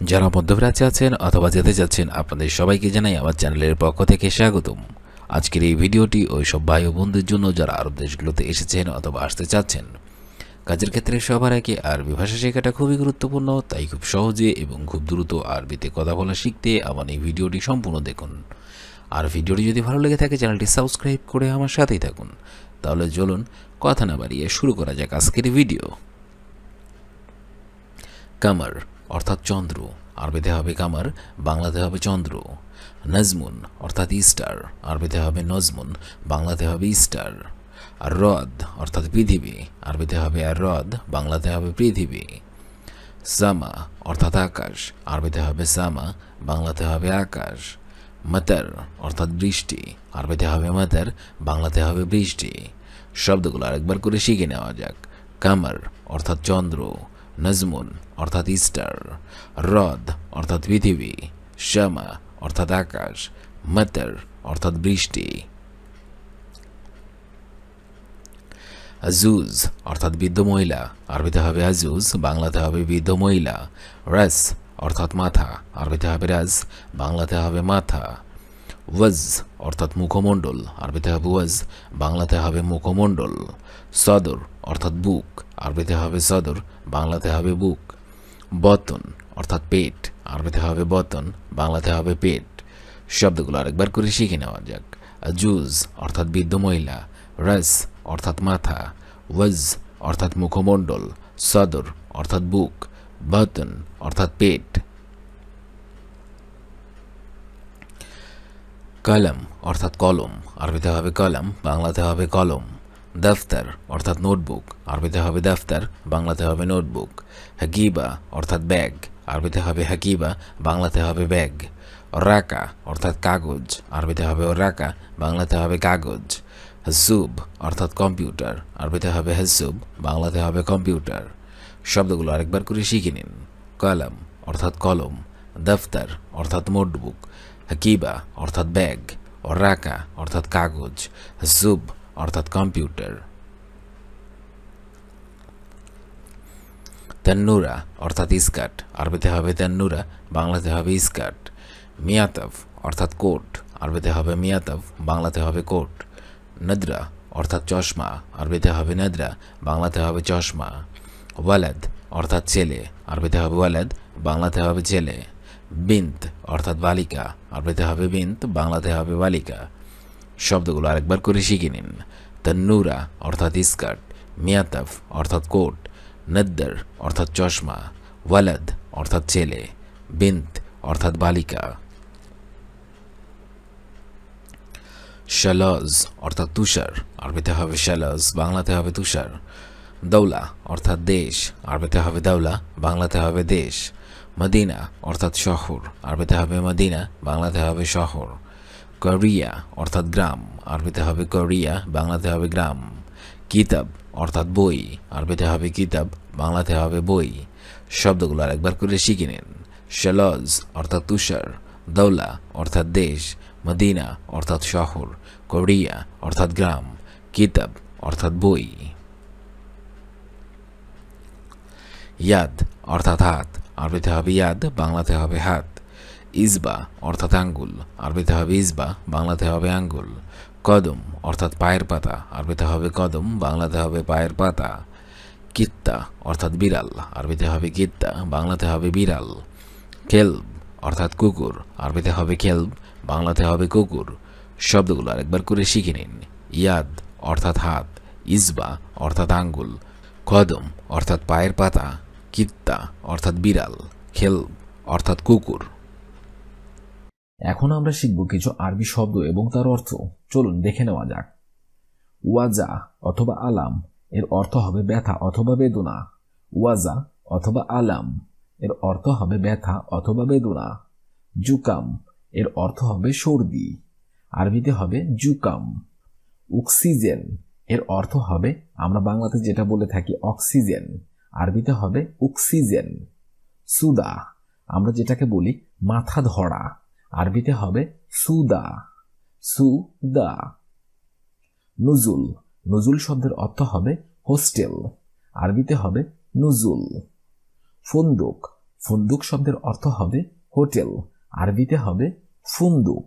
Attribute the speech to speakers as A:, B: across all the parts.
A: যারা মধ্যপ্রাচ্যে আছেন অথবা যেতে যাচ্ছেন আপনাদের সবাইকে জানাই আমার চ্যানেলের পক্ষ থেকে স্বাগতম। আজকের এই ভিডিওটি ওই সব ভাই ও বোনদের জন্য যারা আরব দেশগুলোতে এসেছেন অথবা আসতে চাচ্ছেন। কাজের ক্ষেত্রে সবার আগে আরবি ভাষা শেখাটা খুবই গুরুত্বপূর্ণ, তাই খুব সহজে এবং খুব দ্রুত আরবিতে কথা বলা শিখতে আমার এই ভিডিওটি সম্পূর্ণ দেখুন। আর ভিডিওটি যদি ভালো লেগে থাকে চ্যানেলটি সাবস্ক্রাইব করে আমার সাথেই থাকুন। তাহলে চলুন কথা না বাড়িয়ে শুরু করা যাক আজকের ভিডিও। কামার অর্থাৎ চন্দ্র, আরবিতে হবে কামার, বাংলাতে হবে চন্দ্র। নজমুন অর্থাৎ ইস্টার, আরবিতে হবে নজমুন, বাংলাতে হবে ইস্টার। আর রদ অর্থাৎ পৃথিবী, আরবিতে হবে আর রদ, বাংলাতে হবে পৃথিবী। সামা অর্থাৎ আকাশ, আরবিতে হবে সামা, বাংলাতে হবে আকাশ। মতর অর্থাৎ বৃষ্টি, আরবিতে হবে মতর, বাংলাতে হবে বৃষ্টি। শব্দগুলো আরেকবার করে শিখে নেওয়া যাক। কামার অর্থাৎ চন্দ্র, নজমুন অর্থাৎ ইস্টার, রদ অর্থাৎ পৃথিবী, শামা অর্থাৎ আকাশ, মতর অর্থাৎ বৃষ্টি। আজুজ অর্থাৎ বৃদ্ধ মহিলা, আরবিতে হবে আজুজ, বাংলাতে হবে বৃদ্ধ মহিলা। রাস অর্থাৎ মাথা, আরবিতে হবে রাজ, বাংলাতে হবে মাথা। ওয়াজ অর্থাৎ মুখমণ্ডল, আরবিতে হবে ওয়াজ, বাংলাতে হবে মুখমণ্ডল। সদর অর্থাৎ বুক, আরবিতে হবে সদর, বাংলাতে হবে বুক। বতন অর্থাৎ পেট, আরবিতে হবে বতন, বাংলাতে হবে পেট। শব্দগুলো আরেকবার করে শিখে নেওয়া যাক। আজুজ অর্থাৎ বৃদ্ধ মহিলা, রাস অর্থাৎ মাথা, ওয়াজ অর্থাৎ মুখমণ্ডল, সদর অর্থাৎ বুক, বতন অর্থাৎ পেট। কলম অর্থাৎ কলম, আরবিতে হবে কলম, বাংলাতে হবে কলম। দফতর অর্থাৎ নোটবুক, আরবিতে হবে দফতর, বাংলাতে হবে নোটবুক। হাকিবা অর্থাৎ ব্যাগ, আরবিতে হবে হাকিবা, বাংলাতে হবে ব্যাগ। রাকা অর্থাৎ কাগজ, আরবিতে হবে রাকা, বাংলাতে হবে কাগজ। হাসুব অর্থাৎ কম্পিউটার, আরবিতে হবে হাসুব, বাংলাতে হবে কম্পিউটার। শব্দগুলো আরেকবার করে শিখে নিন। কলম অর্থাৎ কলম, দফতর অর্থাৎ নোটবুক, হাকিবা অর্থাৎ ব্যাগ, রাকা অর্থাৎ কাগজ, হাসুব অর্থাৎ কম্পিউটার। তন্নুরা অর্থাৎ স্কার্ট, আরবিতে হবে তন্নুরা, বাংলাতে হবে স্কার্ট। মিয়াতফ অর্থাৎ কোট, আরবিতে হবে মিয়াতফ, বাংলাতে হবে কোট। নদরা অর্থাৎ চশমা, আরবিতে হবে নদরা, বাংলাতে হবে চশমা। ওয়ালাদ অর্থাৎ ছেলে, আরবিতে হবে ওয়ালাদ, বাংলাতে হবে ছেলে। বিন্ত অর্থাৎ বালিকা, আরবিতে হবে বিন্ত, বাংলাতে হবে বালিকা। শব্দগুলো আরেকবার করে শিখে নিন। তন্নুরা অর্থাৎ স্কার্ট, মিয়াতফ অর্থাৎ কোট, নদ্দর অর্থাৎ চশমা, ওয়ালাদ অর্থাৎ ছেলে, বিন্ত অর্থাৎ বালিকা। শালজ অর্থাৎ তুষার, আরবিতে হবে শালজ, বাংলাতে হবে তুষার। দৌলা অর্থাৎ দেশ, আরবিতে হবে দৌলা, বাংলাতে হবে দেশ। মদিনা অর্থাৎ শহর, আরবিতে হবে মদিনা, বাংলাতে হবে শহর। কোরিয়া অর্থাৎ গ্রাম, আরবিতে হবে কোরিয়া, বাংলাতে হবে গ্রাম। কিতাব অর্থাৎ বই, আরবিতে হবে কিতাব, বাংলাতে হবে বই। শব্দগুলো আরেকবার করে শিখে নিন। শালজ অর্থাৎ তুষার, দৌলা অর্থাৎ দেশ, মদিনা অর্থাৎ শহর, কোরিয়া অর্থাৎ গ্রাম, কিতাব অর্থাৎ বই। ইয়াদ অর্থাৎ হাত, আরবিতে হবে ইয়াদ, বাংলাতে হবে হাত। ইসবা অর্থাৎ আঙ্গুল, আরবিতে হবে ইসবা, বাংলাতে হবে আঙ্গুল। কদম অর্থাৎ পায়ের পাতা, আরবিতে হবে কদম, বাংলাতে হবে পায়ের পাতা। কিত্তা অর্থাৎ বিড়াল, আরবিতে হবে কিত্তা, বাংলাতে হবে বিড়াল। খেলব অর্থাৎ কুকুর, আরবিতে হবে খেলব, বাংলাতে হবে কুকুর। শব্দগুলো আরেকবার করে শিখে নিন। ইয়াদ অর্থাৎ হাত, ইসবা অর্থাৎ আঙ্গুল, কদম অর্থাৎ পায়ের পাতা, কিত্তা অর্থাৎ বিড়াল, খেলব অর্থাৎ কুকুর।
B: এখন আমরা শিখব কিছু আরবি শব্দ এবং তার অর্থ। চলুন দেখে নেওয়া যাক। ওয়াজা অথবা আলাম এর অর্থ হবে ব্যথা অথবা বেদনা। ওয়াজা অথবা আলাম এর অর্থ হবে ব্যথা অথবা বেদনা। জুকাম এর অর্থ হবে সর্দি, আরবিতে হবে জুকাম। অক্সিজেন এর অর্থ হবে আমরা বাংলাতে যেটা বলে থাকি অক্সিজেন, আরবিতে হবে অক্সিজেন। সুদা আমরা যেটাকে বলি মাথা ধরা, আরবিতে হবে সুদা, সুদা। নুজুল, নুজুল শব্দের অর্থ হবে হোস্টেল, আরবিতে হবে নুজুল। ফন্দুক, ফুন্দুক শব্দের অর্থ হবে হোটেল, আরবিতে হবে ফুন্দুক,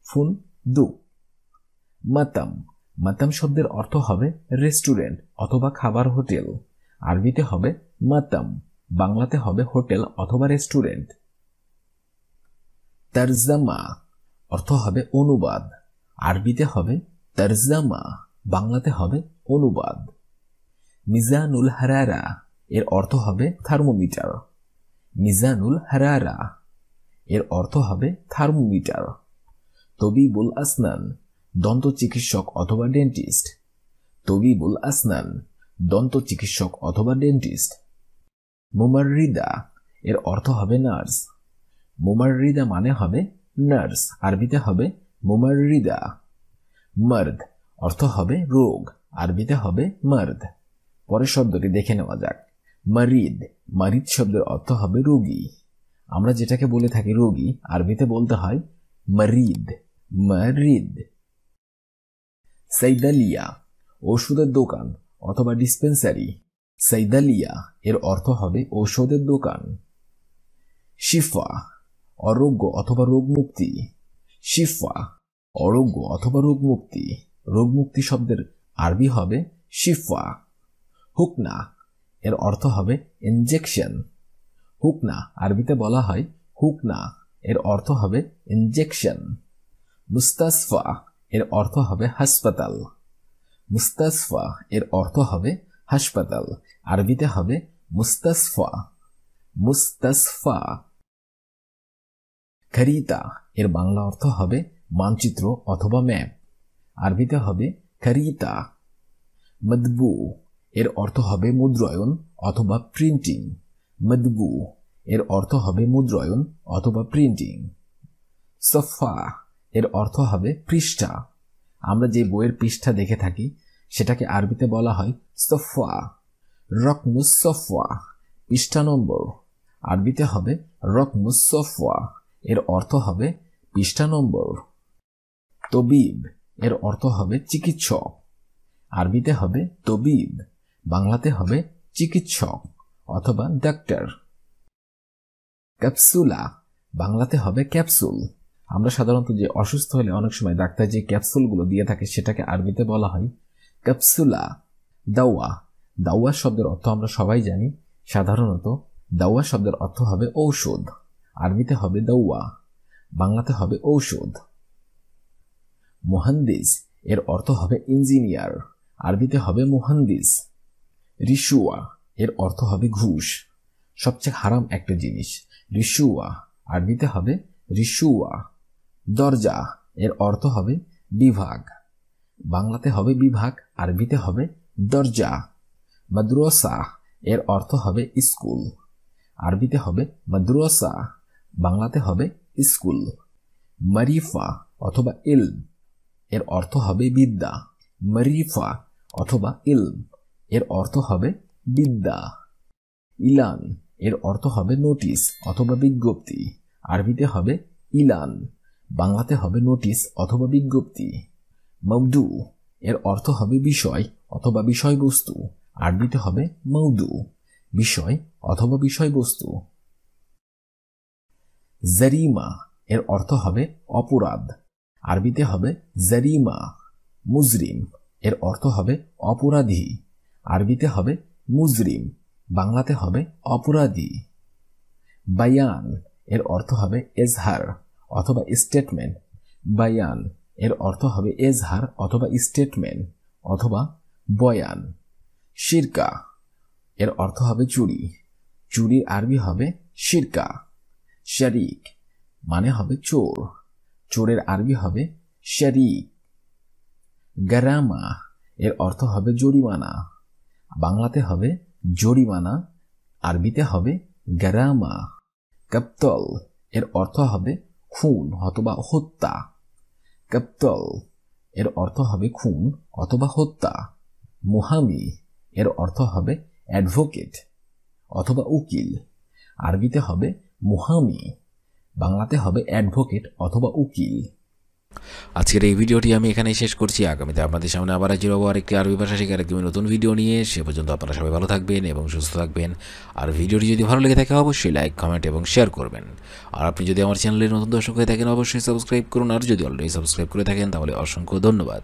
B: ফুন্দুক। মাতাম, মাতাম শব্দের অর্থ হবে রেস্টুরেন্ট অথবা খাবার হোটেল, আরবিতে হবে মাতাম, বাংলাতে হবে হোটেল অথবা রেস্টুরেন্ট। তারজামা অর্থ হবে অনুবাদ, আরবিতে হবে তারজামা, বাংলাতে হবে অনুবাদ। মিজানুল হারারা এর অর্থ হবে থার্মোমিটার, মিজানুল হারারা এর অর্থ হবে থার্মোমিটার। তবিবুল আসনান দন্ত চিকিৎসক অথবা ডেন্টিস্ট, তবিবুল আসনান দন্ত চিকিৎসক অথবা ডেন্টিস্ট। মুমাররিদা এর অর্থ হবে নার্স, মুমাররিদা মানে হবে নার্স, আরবিতে হবে মুমাররিদা। মার্দ অর্থ হবে রোগ, আরবিতে হবে মার্দ। পরের শব্দটি দেখে নেওয়া যাক। মারিদ, মারিদ শব্দের অর্থ হবে রোগী, আমরা যেটাকে বলে থাকি রোগী, আরবিতে বলতে হয় মারিদ, মারিদ। সাইদালিয়া ঔষধের দোকান অথবা ডিসপেন্সারি, সাইদালিয়া এর অর্থ হবে ঔষধের দোকান। শিফা আরোগ্য অথবা রোগ মুক্তি, শিফা আরোগ্য অথবা রোগ মুক্তি, রোগ মুক্তি শব্দের আরবি হবে শিফা। হুকনা এর অর্থ হবে ইনজেকশন, হুকনা আরবিতে বলা হয় হুকনা, এর অর্থ হবে ইনজেকশন। মুস্তাসফা এর অর্থ হবে হাসপাতাল, মুস্তাসফা এর অর্থ হবে হাসপাতাল, আরবিতে হবে মুস্তাসফা, মুস্তাসফা। খরিতা এর বাংলা অর্থ হবে মানচিত্র অথবা ম্যাপ, আরবিতে হবে খরিতা। মদবু এর অর্থ হবে মুদ্রায়ন অথবা প্রিন্টিং, মদবু এর অর্থ হবে মুদ্রায়ন অথবা প্রিন্টিং। সফা এর অর্থ হবে পৃষ্ঠা, আমরা যে বইয়ের পৃষ্ঠা দেখে থাকি সেটাকে আরবিতে বলা হয় সফা। রকমুস সফা পৃষ্ঠা নম্বর, আরবিতে হবে রকমুস সফা, এর অর্থ হবে পৃষ্ঠা নম্বর। তবিব এর অর্থ হবে চিকিৎসক, আরবিতে হবে তবিব, বাংলাতে হবে চিকিৎসক অথবা ডাক্তার। ক্যাপসুলা বাংলাতে হবে ক্যাপসুল, আমরা সাধারণত যে অসুস্থ হলে অনেক সময় ডাক্তার যে ক্যাপসুলগুলো দিয়ে থাকে সেটাকে আরবিতে বলা হয় ক্যাপসুলা। দাওয়া, দাওয়া শব্দের অর্থ আমরা সবাই জানি, সাধারণত দাওয়া শব্দের অর্থ হবে ঔষধ, আরবিতে হবে দাওয়া, বাংলাতে হবে ঔষধ। মুহান্দিস এর অর্থ হবে ইঞ্জিনিয়ার, আরবিতে হবে মুহান্দিস। রিশুয়া এর অর্থ হবে ঘুষ, সবচেয়ে হারাম একটা জিনিস, রিশুয়া আরবিতে হবে রিশুয়া। দরজা এর অর্থ হবে বিভাগ, বাংলাতে হবে বিভাগ, আরবিতে হবে দরজা। মাদ্রাসা এর অর্থ হবে স্কুল, আরবিতে হবে মাদ্রাসা, বাংলাতে হবে স্কুল। মারিফা অথবা ইলম এর অর্থ হবে বিদ্যা, মারিফা অথবা ইলম এর অর্থ হবে বিদ্যা। ইলান এর অর্থ হবে নোটিশ অথবা বিজ্ঞপ্তি, আরবিতে হবে ইলান, বাংলাতে হবে নোটিশ অথবা বিজ্ঞপ্তি। মৌদু এর অর্থ হবে বিষয় অথবা বিষয়বস্তু, আরবিতে হবে মৌদু, বিষয় অথবা বিষয়বস্তু। জারিমা এর অর্থ হবে অপরাধ, আরবিতে হবে জারিমা। মুজরিম এর অর্থ হবে অপরাধী, আরবিতে হবে মুজরিম, বাংলাতে হবে অপরাধী। বায়ান এর অর্থ হবে এজহার অথবা স্টেটমেন্ট, বায়ান এর অর্থ হবে এজহার অথবা স্টেটমেন্ট অথবা বয়ান। শিরকা এর অর্থ হবে চুরি, চুরির আরবি হবে শিরকা। শরিক মানে হবে চোর, চোরের আরবি হবে শরিক। গারামা এর অর্থ হবে জরিমানা, বাংলাতে হবে জরিমানা, আরবিতে হবে গারামা। কাপ্তল এর অর্থ হবে খুন অথবা হত্যা, কাপ্তল এর অর্থ হবে খুন অথবা হত্যা। মুহামি এর অর্থ হবে অ্যাডভোকেট অথবা উকিল, আরবিতে হবে মুহামি, বাংলাতে হবে অ্যাডভোকেট অথবা উকিল।
A: আজকের এই ভিডিওটি আমি এখানেই শেষ করছি। আগামীতে আপনাদের সামনে আবার হাজির হবো আরেকটি আরবি ভাষা শেখার একদমই নতুন ভিডিও নিয়ে। সে পর্যন্ত আপনারা সবাই ভালো থাকবেন এবং সুস্থ থাকবেন। আর ভিডিওটি যদি ভালো লেগে থাকে অবশ্যই লাইক, কমেন্ট এবং শেয়ার করবেন। আর আপনি যদি আমার চ্যানেলের নতুন দর্শক হয়ে থাকেন অবশ্যই সাবস্ক্রাইব করুন। আর যদি অলরেডি সাবস্ক্রাইব করে থাকেন তাহলে অসংখ্য ধন্যবাদ।